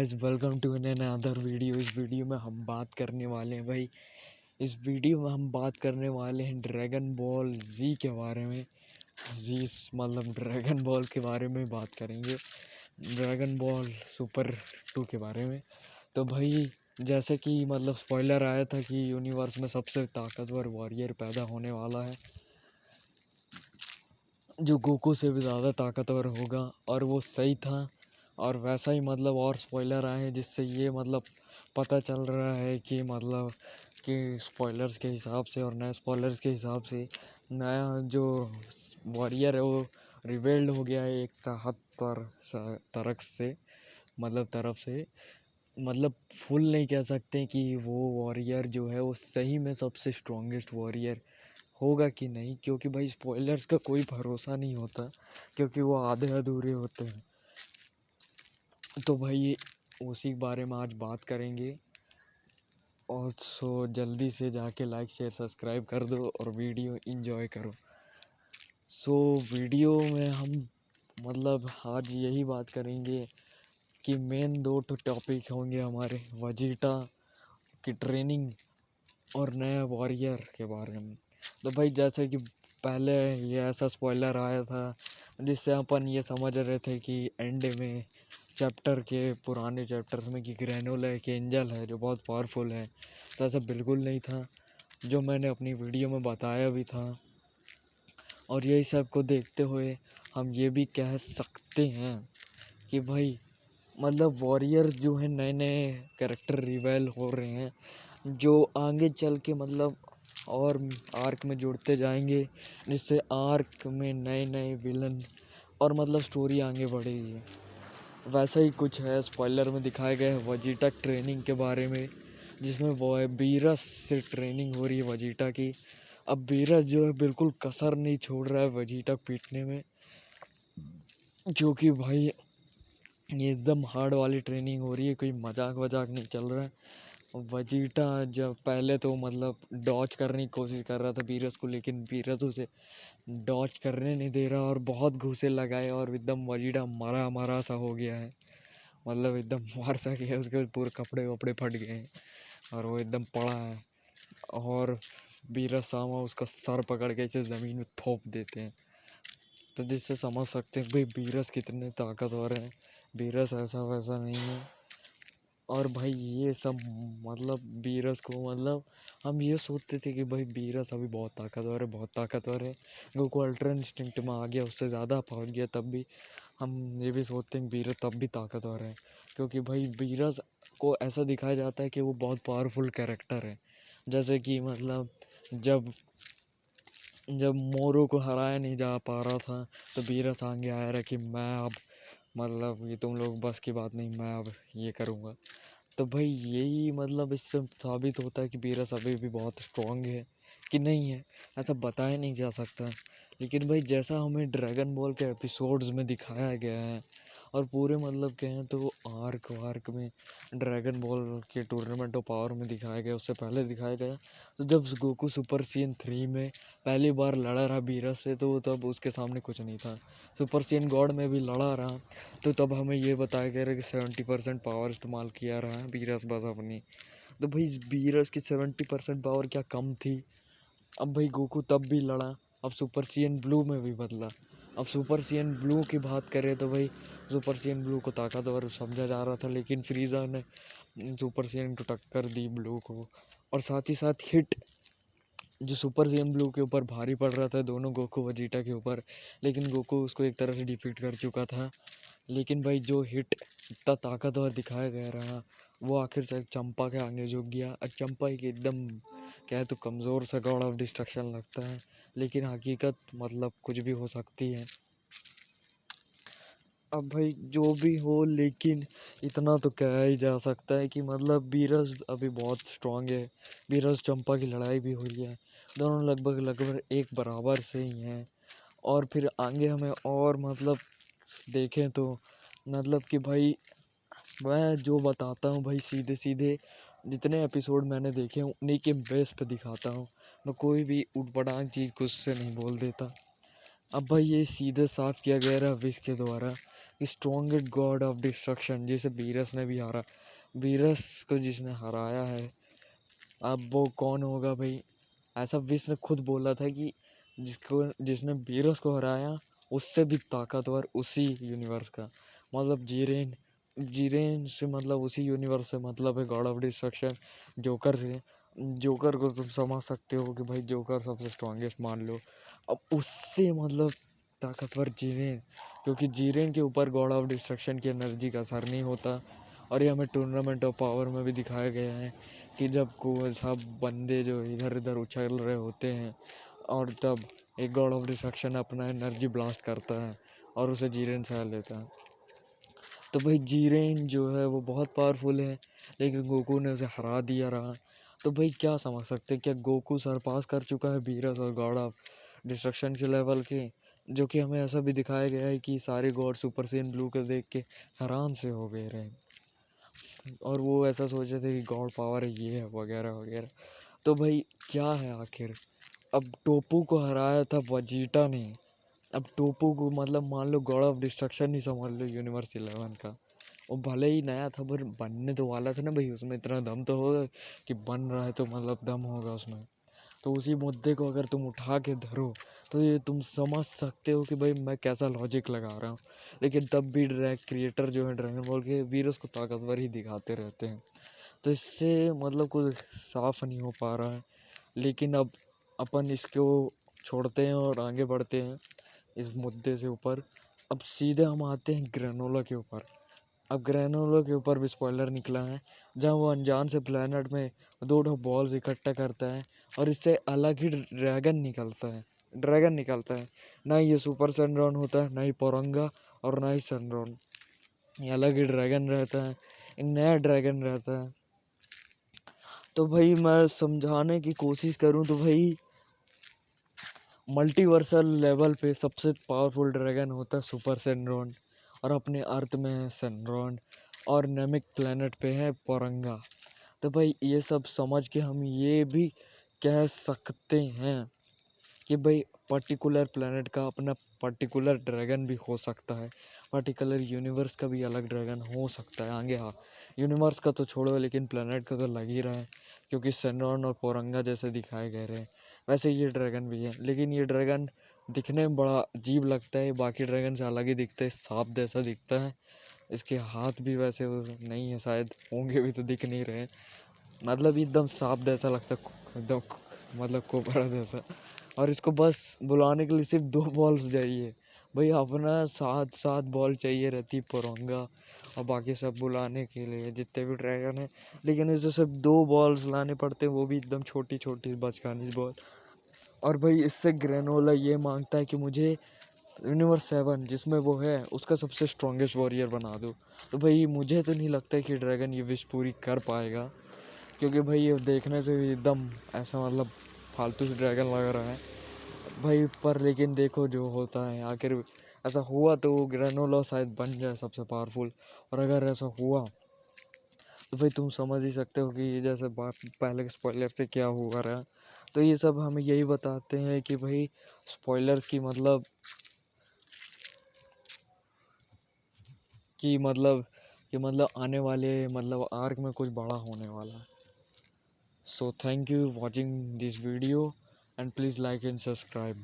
Guys, welcome to an another video. इस video में हम बात करने वाले हैं इस वीडियो में हम बात करने वाले हैं ड्रैगन बॉल जी के बारे में। जी मतलब ड्रैगन बॉल के बारे में बात करेंगे, ड्रैगन बॉल सुपर 2 के बारे में। तो भाई जैसे कि मतलब स्पॉइलर आया था कि यूनिवर्स में सबसे ताकतवर वॉरियर पैदा होने वाला है जो गोकू से भी ज़्यादा ताकतवर होगा, और वो सही था। और वैसा ही मतलब और स्पॉइलर आए हैं जिससे ये मतलब पता चल रहा है कि मतलब कि स्पॉयलर्स के हिसाब से और नए स्पॉयलर्स के हिसाब से नया जो वॉरियर है वो रिवेल्ड हो गया है एक तरफ से मतलब फुल नहीं कह सकते कि वो वॉरियर जो है वो सही में सबसे स्ट्रॉन्गेस्ट वॉरियर होगा कि नहीं, क्योंकि भाई स्पॉयलर्स का कोई भरोसा नहीं होता, क्योंकि वो आधे अधूरे होते हैं। तो भाई उसी के बारे में आज बात करेंगे। और जल्दी से जाके लाइक शेयर सब्सक्राइब कर दो और वीडियो एंजॉय करो। वीडियो में हम मतलब आज यही बात करेंगे कि मेन 2 टॉपिक होंगे हमारे, वजीटा की ट्रेनिंग और नए वॉरियर के बारे में। तो भाई जैसे कि पहले ये ऐसा स्पॉइलर आया था जिससे अपन ये समझ रहे थे कि एंड में पुराने चैप्टर्स में कि ग्रैनोला एक एंजल है जो बहुत पावरफुल है। तो ऐसा बिल्कुल नहीं था, जो मैंने अपनी वीडियो में बताया भी था। और यही सब को देखते हुए हम ये भी कह सकते हैं कि भाई मतलब वॉरियर जो है नए नए कैरेक्टर रिवेल हो रहे हैं, जो आगे चल के मतलब और आर्क में जुड़ते जाएंगे, जिससे आर्क में नए नए विलन और मतलब स्टोरी आगे बढ़ेगी। वैसा ही कुछ है स्पॉइलर में दिखाया गया है वजीटा ट्रेनिंग के बारे में, जिसमें वो बीरस से ट्रेनिंग हो रही है वजीटा की। अब बीरस जो है बिल्कुल कसर नहीं छोड़ रहा है वजीटा पीटने में, क्योंकि भाई ये एकदम हार्ड वाली ट्रेनिंग हो रही है, कोई मजाक वजाक नहीं चल रहा है। वजीटा जब पहले तो मतलब डॉज करने की कोशिश कर रहा था बीरस को, लेकिन बीरस उसे डॉज करने नहीं दे रहा और बहुत घूंसे लगाए और एकदम वजीटा मरा मरा सा हो गया है। मतलब एकदम मार सा गया, उसके पूरे कपड़े वपड़े फट गए हैं और वो एकदम पड़ा है। और बीरस सामा उसका सर पकड़ के इसे ज़मीन में थोप देते हैं। तो जिससे समझ सकते हैं भाई बीरस कितने ताकतवर हैं। बीरस ऐसा वैसा नहीं है। और भाई ये सब मतलब बीरस को मतलब हम ये सोचते थे कि भाई बीरस अभी बहुत ताकतवर है। गोकू अल्ट्रा इंस्टिंक्ट में आ गया, उससे ज़्यादा पहुंच गया, तब भी हम ये भी सोचते हैं कि बीरस तब भी ताकतवर है, क्योंकि भाई बीरस को ऐसा दिखाया जाता है कि वो बहुत पावरफुल कैरेक्टर है। जैसे कि मतलब जब जब मोरू को हराया नहीं जा पा रहा था, तो बीरस आगे आया रहा कि मैं अब मतलब ये तुम लोग बस की बात नहीं, मैं अब ये करूँगा। तो भाई यही मतलब इससे साबित होता है कि बीरस अभी भी बहुत स्ट्रांग है कि नहीं है, ऐसा बताया नहीं जा सकता। लेकिन भाई जैसा हमें ड्रैगन बॉल के एपिसोड्स में दिखाया गया है, और पूरे मतलब कहें तो आर्क वार्क में ड्रैगन बॉल के टूर्नामेंट ऑफ पावर में दिखाया गया, उससे पहले दिखाया गया तो जब गोकू सुपर सीन 3 में पहली बार लड़ा रहा बीरस से, तो तब उसके सामने कुछ नहीं था। सुपर सीन गॉड में भी लड़ा रहा, तो तब हमें ये बताया गया कि 70% पावर इस्तेमाल किया रहा है बीरस बस अपनी। तो भाई इस बीरस की 70% पावर क्या कम थी? अब भाई गोकू तब भी लड़ा, अब सुपर सीएन ब्लू में भी बदला। अब सुपर सीएन ब्लू की बात करें तो भाई सुपर सीएन ब्लू को ताकतवर समझा जा रहा था, लेकिन फ्रीज़ा ने सुपर सीएन को टक्कर दी ब्लू को। और साथ ही साथ हिट जो सुपर सीएन ब्लू के ऊपर भारी पड़ रहा था, दोनों गोकू वजीटा के ऊपर, लेकिन गोकू उसको एक तरह से डिफीट कर चुका था। लेकिन भाई जो हिट इतना ताकतवर दिखाया गया रहा, वो आखिर तक चंपा के आगे झुक गया। और चंपा एक एकदम क्या है तो कमज़ोर सा गॉड ऑफ डिस्ट्रक्शन लगता है, लेकिन हकीकत मतलब कुछ भी हो सकती है। अब भाई जो भी हो, लेकिन इतना तो कहा ही जा सकता है कि मतलब बीरस अभी बहुत स्ट्रांग है। बीरस चंपा की लड़ाई भी हुई है, दोनों लगभग लगभग एक बराबर से ही हैं। और फिर आगे हमें और मतलब देखें तो मतलब कि भाई मैं जो बताता हूँ भाई सीधे सीधे जितने एपिसोड मैंने देखे हैं उन्हीं के बेस पे दिखाता हूँ। मैं कोई भी ऊटपटांग चीज़ खुद से नहीं बोल देता। अब भाई ये सीधे साफ किया गया रहा विश के द्वारा स्ट्रॉन्गेस्ट गॉड ऑफ डिस्ट्रक्शन, जिसे वीरस ने भी हारा, वीरस को जिसने हराया है, अब वो कौन होगा भाई। ऐसा विष ने खुद बोला था कि जिसने वीरस को हराया उससे भी ताकतवर उसी यूनिवर्स का, मतलब जीरेन, जीरेन से मतलब उसी यूनिवर्स से मतलब है गॉड ऑफ डिस्ट्रक्शन, जोकर से। जोकर को तुम समझ सकते हो कि भाई जोकर सबसे स्ट्रॉन्गेस्ट मान लो। अब उससे मतलब ताकतवर जीरेन, क्योंकि जीरेन के ऊपर गॉड ऑफ डिस्ट्रक्शन की एनर्जी का असर नहीं होता। और ये हमें टूर्नामेंट ऑफ पावर में भी दिखाया गया है कि जब कोई सब बंदे जो इधर उधर उछल रहे होते हैं और तब एक गॉड ऑफ डिस्ट्रक्शन अपना एनर्जी ब्लास्ट करता है और उसे जीरेन सह लेता है। तो भाई जीरेन जो है वो बहुत पावरफुल है, लेकिन गोकू ने उसे हरा दिया रहा। तो भाई क्या समझ सकते हैं, क्या गोकू सरपास कर चुका है वीरस और गॉड ऑफ डिस्ट्रक्शन के लेवल के, जो कि हमें ऐसा भी दिखाया गया है कि सारे गॉड सुपर सेन ब्लू को देख के हैरान से हो गए रहे और वो ऐसा सोच रहे थे कि गॉड पावर है ये है वगैरह वगैरह। तो भाई क्या है आखिर, अब टोपू को हराया था वजीटा ने, अब टोपू को मतलब मान लो गॉड ऑफ डिस्ट्रक्शन ही समझ लो यूनिवर्स 11 का। वो भले ही नया था पर बनने तो वाला था ना भाई, उसमें इतना दम तो होगा कि बन रहा है तो मतलब दम होगा उसमें। तो उसी मुद्दे को अगर तुम उठा के धरो तो ये तुम समझ सकते हो कि भाई मैं कैसा लॉजिक लगा रहा हूँ। लेकिन तब भी ड्रैग क्रिएटर जो है ड्रैगन बॉल के वीरस को ताकतवर ही दिखाते रहते हैं। तो इससे मतलब कुछ साफ नहीं हो पा रहा है। लेकिन अब अपन इसको छोड़ते हैं और आगे बढ़ते हैं इस मुद्दे से ऊपर। अब सीधे हम आते हैं ग्रेनोला के ऊपर। अब ग्रेनोला के ऊपर भी स्पॉइलर निकला है, जहाँ वो अनजान से प्लेनेट में दो बॉल्स इकट्ठा करता है और इससे अलग ही ड्रैगन निकलता है। ना ये सुपर सनरॉन होता है, ना ही पोरंगा और ना ही सनरॉन, ये अलग ही ड्रैगन रहता है, एक नया ड्रैगन रहता है। तो भाई मैं समझाने की कोशिश करूँ तो भाई मल्टीवर्सल लेवल पे सबसे पावरफुल ड्रैगन होता है सुपर सनरॉन, और अपने अर्थ में है सनरॉन, और नेमिक प्लेनेट पे है पोरंगा। तो भाई ये सब समझ के हम ये भी कह सकते हैं कि भाई पर्टिकुलर प्लेनेट का अपना पर्टिकुलर ड्रैगन भी हो सकता है, पर्टिकुलर यूनिवर्स का भी अलग ड्रैगन हो सकता है आगे। हाँ, यूनिवर्स का तो छोड़ो लेकिन प्लेनेट का तो लग ही रहा है, क्योंकि सनरॉन और पोरंगा जैसे दिखाए गए रहे वैसे ये ड्रैगन भी है। लेकिन ये ड्रैगन दिखने में बड़ा अजीब लगता है, बाकी ड्रैगन से अलग ही दिखता है, सांप जैसा दिखता है। इसके हाथ भी वैसे नहीं है, शायद होंगे भी तो दिख नहीं रहे, मतलब एकदम सांप जैसा लगता है, एकदम मतलब कोबरा जैसा। और इसको बस बुलाने के लिए सिर्फ 2 बॉल्स चाहिए भाई, अपना 7 बॉल चाहिए रहती पोरंगा और बाकी सब बुलाने के लिए जितने भी ड्रैगन है। लेकिन इसे सिर्फ 2 बॉल्स लाने पड़ते हैं, वो भी एकदम छोटी छोटी बचकानी बॉल। और भाई इससे ग्रेनोला ये मांगता है कि मुझे यूनिवर्स 7 जिसमें वो है उसका सबसे स्ट्रॉन्गेस्ट वॉरियर बना दो। तो भाई मुझे तो नहीं लगता कि ड्रैगन ये विश पूरी कर पाएगा, क्योंकि भाई ये देखने से भी एकदम ऐसा मतलब फालतू से ड्रैगन लग रहा है भाई। पर लेकिन देखो जो होता है, आखिर ऐसा हुआ तो ग्रेनोला शायद बन जाए सबसे पावरफुल। और अगर ऐसा हुआ तो भाई तुम समझ ही सकते हो कि ये जैसे पहले के स्पॉइलर से क्या हुआ रहा। तो ये सब हमें यही बताते हैं कि भाई स्पॉइलर्स की मतलब आने वाले मतलब आर्क में कुछ बड़ा होने वाला है। So thank you watching this video and please like and subscribe.